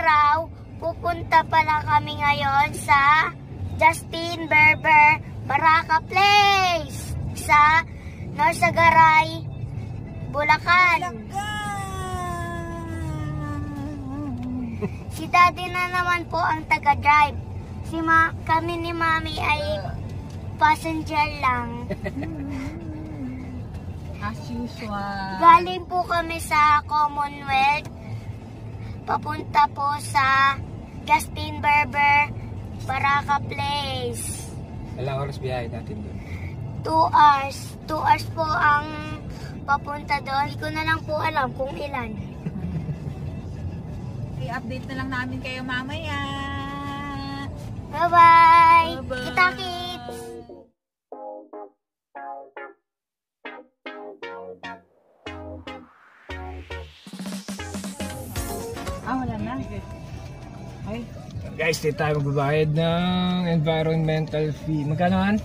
araw, pupunta pala kami ngayon sa Justin Berber Baraka Place sa Norsagaray, Bulacan. Si Daddy na naman po ang taga-drive. Kami ni Mami ay passenger lang. As usual. Galing po kami sa Commonwealth. Papunta po sa Justin Berber Baraka Place. Ilang oras biyahe natin doon? 2 hours. 2 hours po ang papunta doon. Hindi ko na lang po alam kung ilan. I-update na lang namin kayo mamaya. Bye-bye! Bye-bye. Kita-kits! Wala na. Ay, Guys, dito tayo magbabayad ng environmental fee. Magkano han?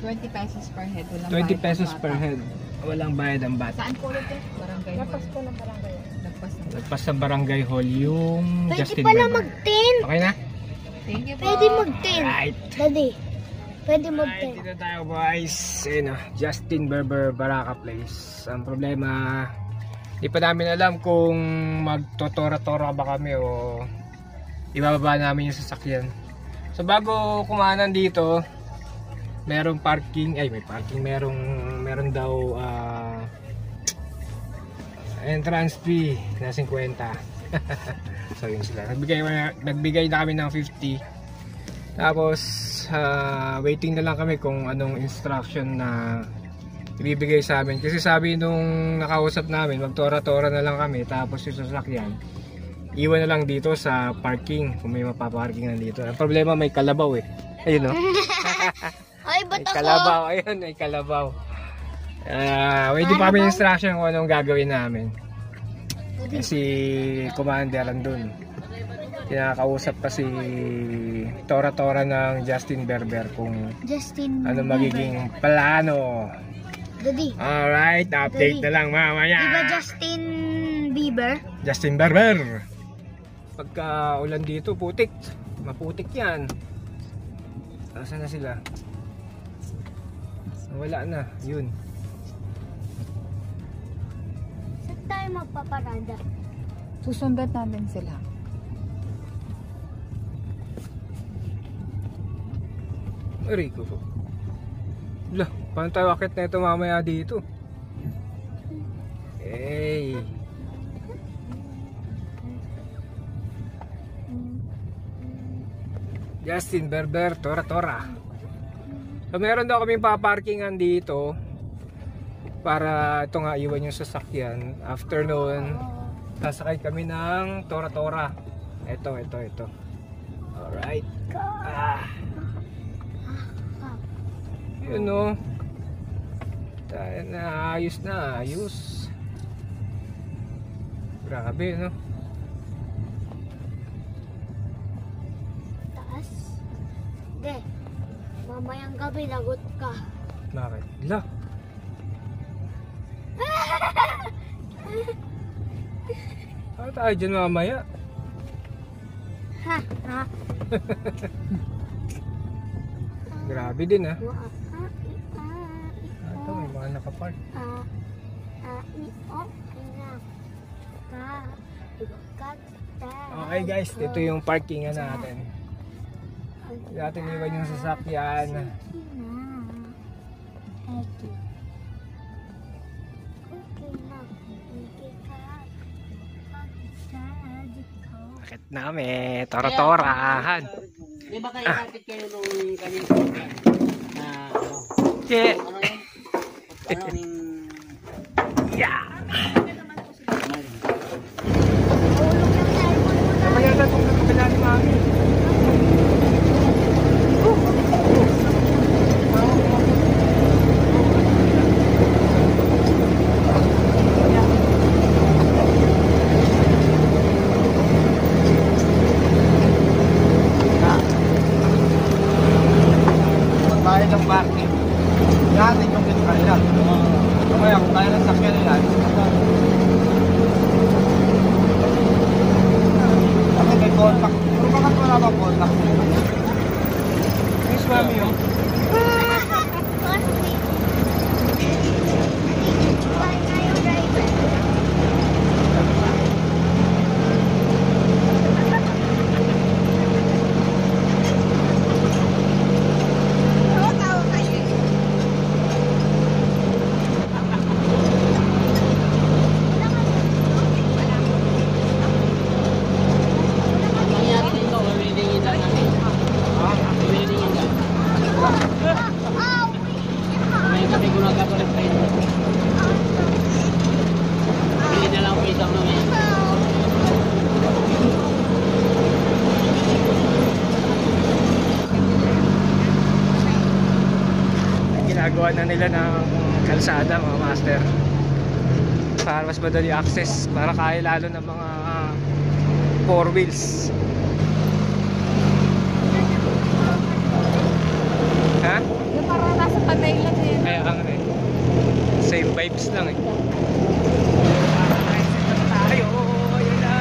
20 pesos per head. Walang 20 bayad pesos ang per bata. head. Walang bayad ang bata. Saan po ulit eh? Barangay Hall. Lapas po ng barangay. Lapas na. Lagpas sa barangay hall yung Pwede Justin pala Berber. mag-10! Okay na? Thank you po. Pwede mag-10! Right. Daddy, pwede Right, mag-10. dito tayo guys. Ayun o, Justin Berber Baraka Place. Ang problema, di pa namin alam kung magtotora-tora ba kami o ibababa namin yung sasakyan. So bago kumanan dito, merong parking, may parking, meron daw entrance fee na 50. So yun sila. Nagbigay na kami ng 50. Tapos waiting na lang kami kung anong instruction na ibibigay sa amin. Kasi sabi nung nakausap namin, magtora-tora na lang kami. Tapos yung sasakyan, iwan na lang dito sa parking kung may mapaparkingan dito. Ang problema, may kalabaw eh. Ayun o. Ay, ba't ako? Kalabaw, ayun, may kalabaw. Waiting pa kami instruction kung anong gagawin namin. Si Commander andun. Kinakausap pa si Tora-Tora ng Justin Berber kung ano magiging plano. Daddy, Alright, update Daddy. na lang mamaya. diba Justin Bieber? Justin Berber. Pagka ulan dito, putik. Maputik yan. Saan na sila? Wala na, yun. Saan tayo magpaparada? Susundan namin sila. Rico po. Lah, paano tayo akit na ito mamaya dito? Hey. Justin Berber, Tora-Tora. So meron daw kaming paparkingan dito para ito nga iwan yung sasakyan. After noon, sasakay kami ng Tora-Tora. Ito. Alright. Yun o. Ayos na, ayos. Grabe, no? Taas? Hindi. Mamayang gabi, lagot ka. Bakit? La. Ano tayo dyan mamaya? Ha? Grabe din, ha? Ito, may mga nakapark. Okay guys, ito yung parkingan natin. Natin iwan yung sasakyan. Bakit namin? Tora-torahan. Di ba kayo kapit kayo nung kanina na ano? Okay. Ano yun? Ano yung... Yeah! Mamaya na itong nakapila ni Mami. Magbayad ng parking. Natin yung kanila. Kaya kung kaya ng sakyan nila, nila ng kalsada mga master para mas madali access, para kaya lalo ng mga 4 wheels. Ha? Yung parang nasa patay lang eh. Kaya ang same vibes lang eh. Tayo, ayun na.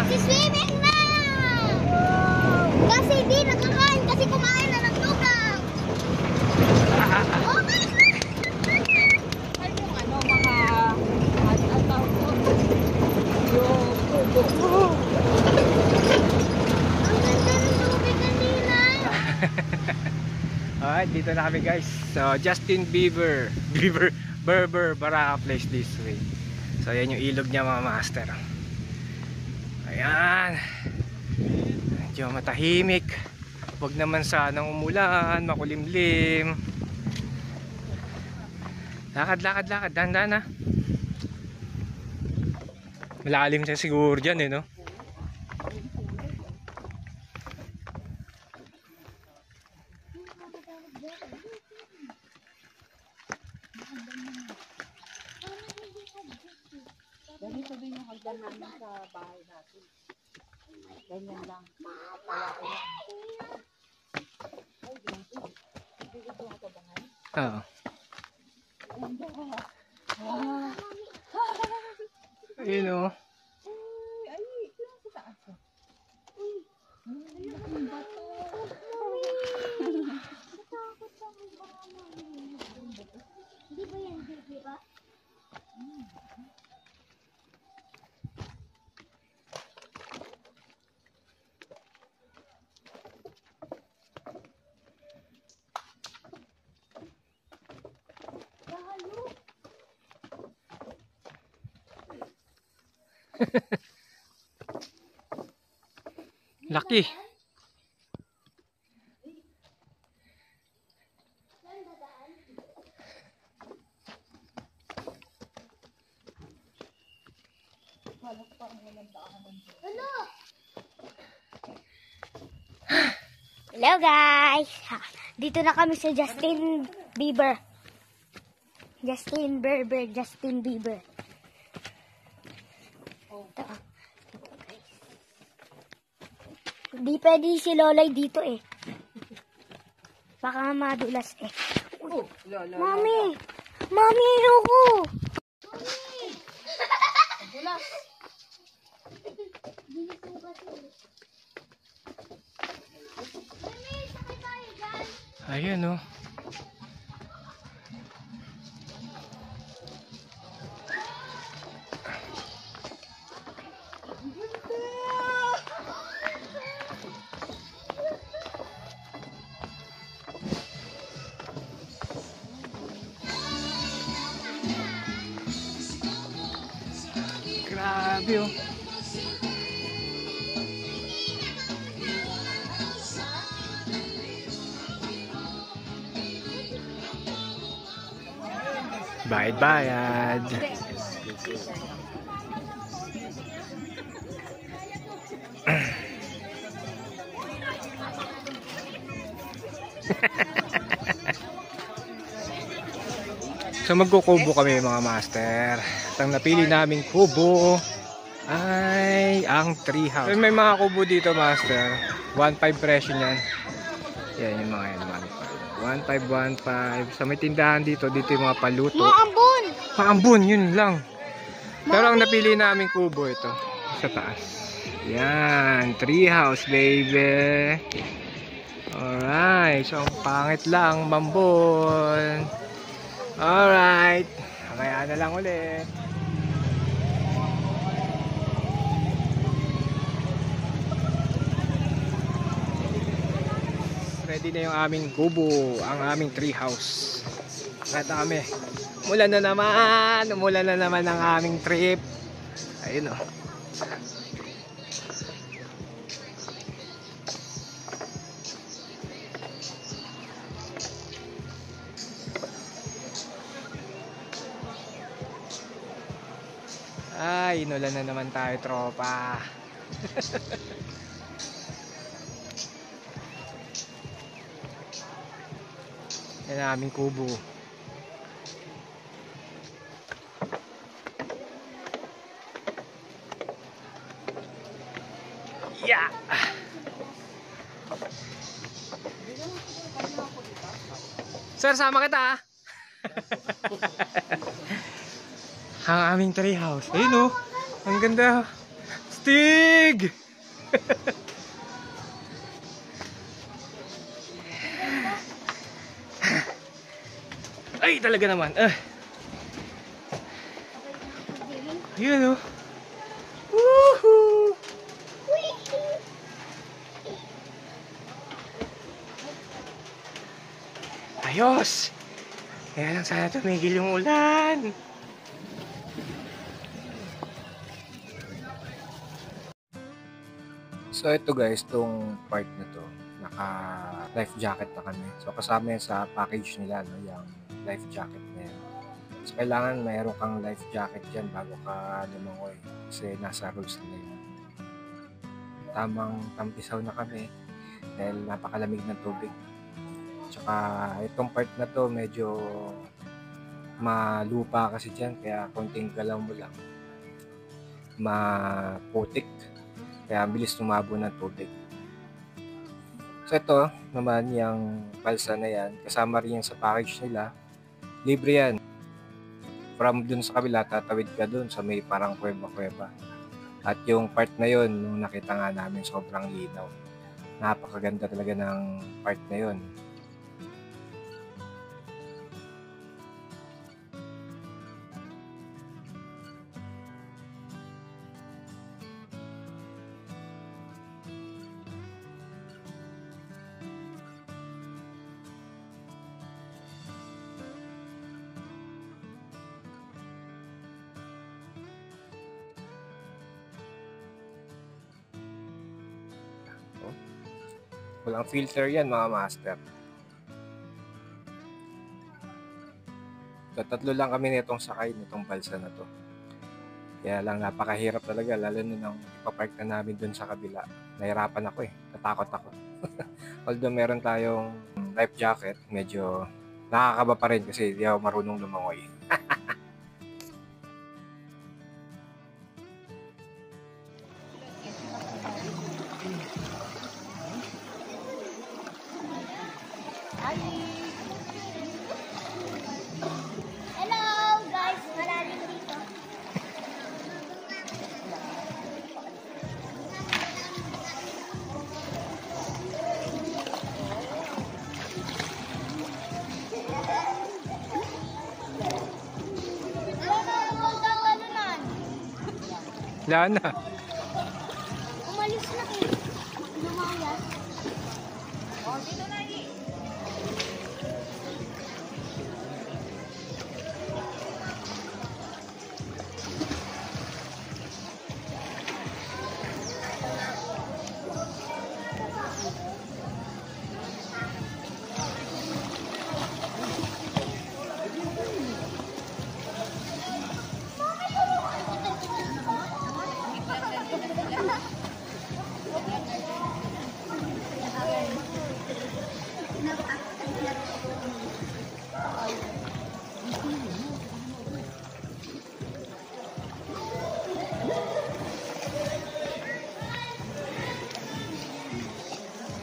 Magsiswimming na! Kasi di nakakain kasi kumain na ng lugaw. Oh my God! Ano yung mga ang tawag ko? Yung kubo. Ang ganda ng tubig kanina. Alright, dito na kami guys. So, Justin Bieber Baraka Place this way. So, ayan yung ilog niya mga master. Ayan. Medyo matahimik. Huwag naman sanang umulan, makulimlim. Lakad. Dahan-dahan na. Malalim siya siguro dyan eh, no? Ganito din yung hagdan namin sa bahay natin. Ganyan lang. Oo. Ayun o. Hindi ba yan, di ba? Laki. Hello guys! Dito na kami sa Justin Bieber. Justin Bieber. Ito, guys. Hindi pwede si Lolay dito eh. Baka madulas eh. Mami! Mami, ayoko! Madulas! Ayun o. Grabe o. Bayad. So magkukubo kami mga master. At ang napili naming kubo ay ang tree house. So, may mga kubo dito master. 1.5 presyo niyan. Yan yung mga yan. 1.5. Sa may tindahan dito yung mga paluto. Maambon! Maambon, yun lang. Pero ang napili naming kubo ito. Sa taas. Yan. Tree house, baby. Alright. So, ang pangit lang. Mambon. Alright. Mamaya na lang ulit. Ready na yung aming kubo, ang aming tree house. At kami, umulan na naman ang aming trip. Ayun o. Ay, inulan na naman tayo, tropa. Yan ang aming kubo. Yeah! Sir, sama kita ha. Ang aming tree house. Ayun oh. Ang ganda. Stig! Ay, talaga naman. Ayun oh. Woohoo! Ayos! Kaya lang sana tumigil yung ulan. So ito guys, itong part na to, naka life jacket na kami. So kasama yan sa package nila, no, yung life jacket na yan. So kailangan mayroon kang life jacket dyan bago ka lumangoy. Kasi nasa rules nila yun. Tamang tampisaw na kami dahil napakalamig ng tubig. Tsaka itong part na to medyo malupa kasi dyan, kaya konting galaw mo lang maputik, kaya bilis tumabo ng tubig. So ito naman yung balsa na yan, kasama rin yan sa package nila, libre yan. From dun sa kabila tatawid ka dun sa may parang kuweba-kuweba, at yung part na yon nung nakita nga namin sobrang linaw, napakaganda talaga ng part na yon. Walang filter yan mga master. So, 3 lang kami nitong sakay nitong balsa na to. Kaya lang napakahirap talaga, lalo na nung ipapark na namin dun sa kabila. Nahirapan ako natakot ako. Although meron tayong life jacket, medyo nakakaba pa rin kasi di ako marunong lumangoy. Hello guys, malalim dito. Wala na. Umalis na kayo. Lumayas. Oh, dito na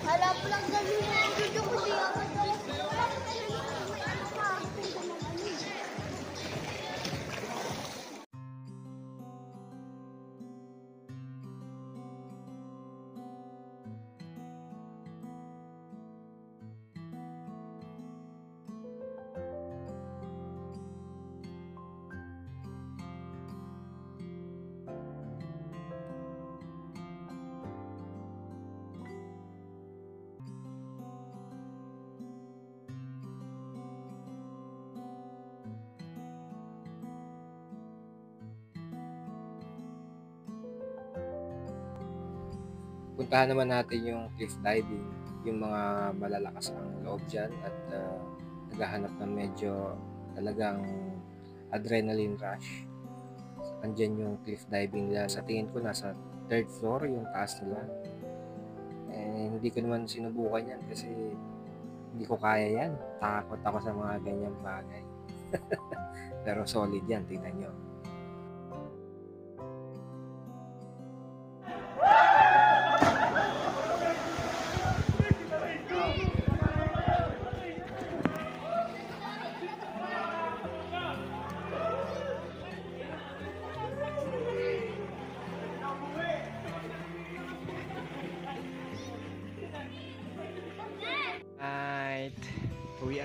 Hala po lang gabi na yung video ko diya. Puntahan naman natin yung cliff diving, yung mga malalakas ang loob dyan at naghahanap ng medyo talagang adrenaline rush. Andyan yung cliff diving nila. Sa tingin ko nasa 3rd floor yung taas nila. Hindi ko naman sinubukan yan kasi hindi ko kaya yan. Takot ako sa mga ganyang bagay. Pero solid yan, tingnan nyo.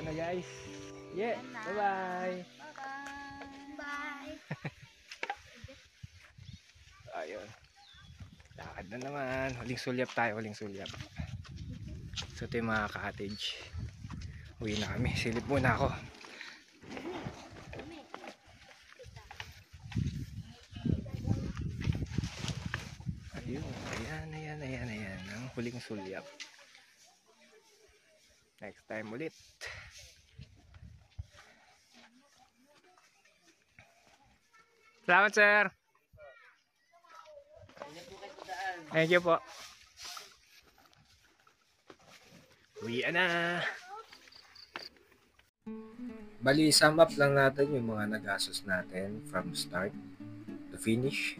na guys. Yeah, bye-bye. Bye. Ayun. Lakad na naman. Huling sulyap tayo, huling sulyap. So ito yung mga cottage. Uwi na kami. Silip muna ako. Ayun. Ayan. Ang huling sulyap. Next time ulit. Salamat, sir. Thank you po. Uwian na. Bali, sum up lang natin yung mga nagastos natin from start to finish.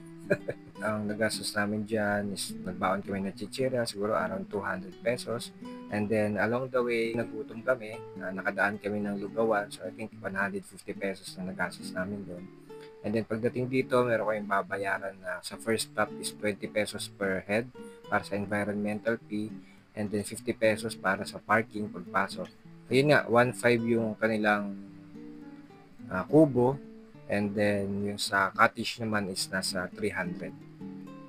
Ang nagastos namin dyan is nagbaon kami ng chichira, siguro around 200 pesos. And then along the way, nagutom kami, nakadaan kami ng Lugawan. So I think 150 pesos na nagastos namin doon. And then pagdating dito, meron kayong babayaran na sa first stop is 20 pesos per head para sa environmental fee. And then 50 pesos para sa parking pagpasok. Ayun nga, 1.5 yung kanilang kubo. And then yung sa cottage naman is nasa 300.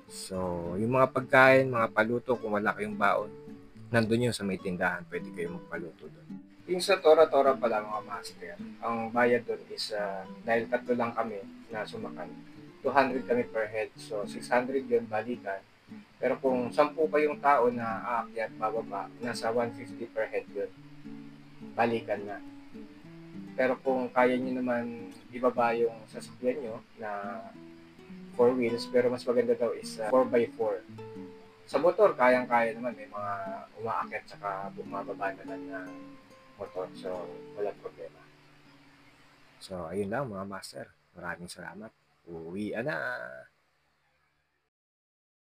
So yung mga pagkain, mga paluto, kung wala kayong baon, nandun yun sa may tindahan, pwede kayong magpaluto doon. Yung sa Tora-Tora pala mga master, ang bayad doon is dahil tatlo lang kami na sumakay, 200 kami per head. So 600 yun balikan. Pero kung 10 kayong tao na aakyat bababa, nasa 150 per head yun. Balikan na. Pero kung kaya nyo naman ibaba yung sasakyan nyo na 4 wheels, pero mas maganda daw is 4x4. Sa motor, kayang-kaya naman. May mga umaakyat saka bumababa na lang na motor. So, wala problema. So, ayun lang mga master. Maraming salamat. Uwi na!